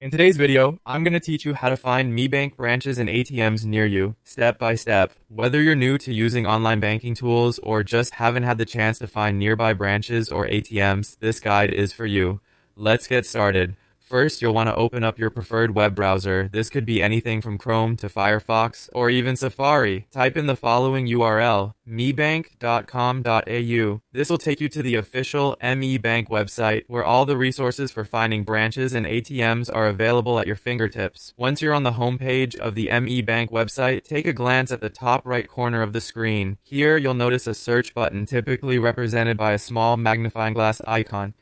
In today's video, I'm going to teach you how to find Mi Bank branches and ATMs near you, step by step. Whether you're new to using online banking tools or just haven't had the chance to find nearby branches or ATMs, this guide is for you. Let's get started. First, you'll want to open up your preferred web browser. This could be anything from Chrome to Firefox or even Safari. Type in the following URL, mibank.com.au. This will take you to the official ME Bank website where all the resources for finding branches and ATMs are available at your fingertips. Once you're on the homepage of the ME Bank website, take a glance at the top right corner of the screen. Here, you'll notice a search button typically represented by a small magnifying glass icon.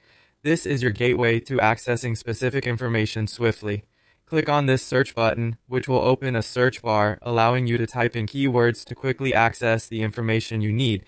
This is your gateway to accessing specific information swiftly. Click on this search button, which will open a search bar, allowing you to type in keywords to quickly access the information you need.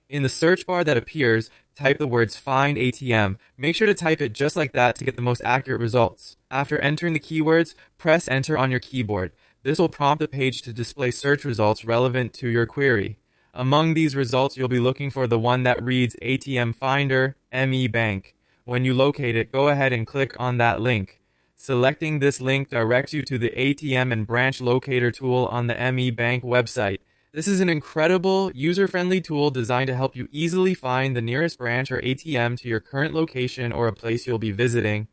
In the search bar that appears, type the words "Find ATM." Make sure to type it just like that to get the most accurate results. After entering the keywords, press Enter on your keyboard. This will prompt the page to display search results relevant to your query. Among these results, you'll be looking for the one that reads ATM Finder, ME Bank. When you locate it, go ahead and click on that link. Selecting this link directs you to the ATM and branch locator tool on the ME Bank website. This is an incredible, user-friendly tool designed to help you easily find the nearest branch or ATM to your current location or a place you'll be visiting.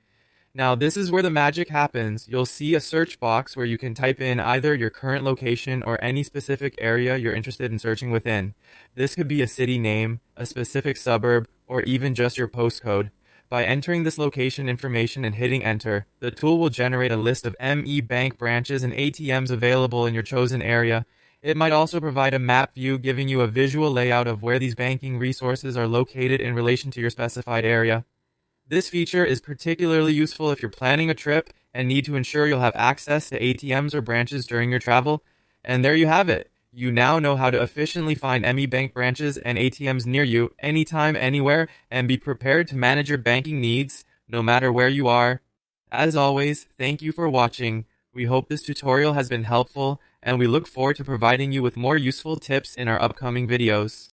Now, this is where the magic happens. You'll see a search box where you can type in either your current location or any specific area you're interested in searching within. This could be a city name, a specific suburb, or even just your postcode. By entering this location information and hitting enter, the tool will generate a list of ME Bank branches and ATMs available in your chosen area. It might also provide a map view giving you a visual layout of where these banking resources are located in relation to your specified area. This feature is particularly useful if you're planning a trip and need to ensure you'll have access to ATMs or branches during your travel. And there you have it. You now know how to efficiently find ME Bank branches and ATMs near you anytime, anywhere, and be prepared to manage your banking needs no matter where you are. As always, thank you for watching. We hope this tutorial has been helpful, and we look forward to providing you with more useful tips in our upcoming videos.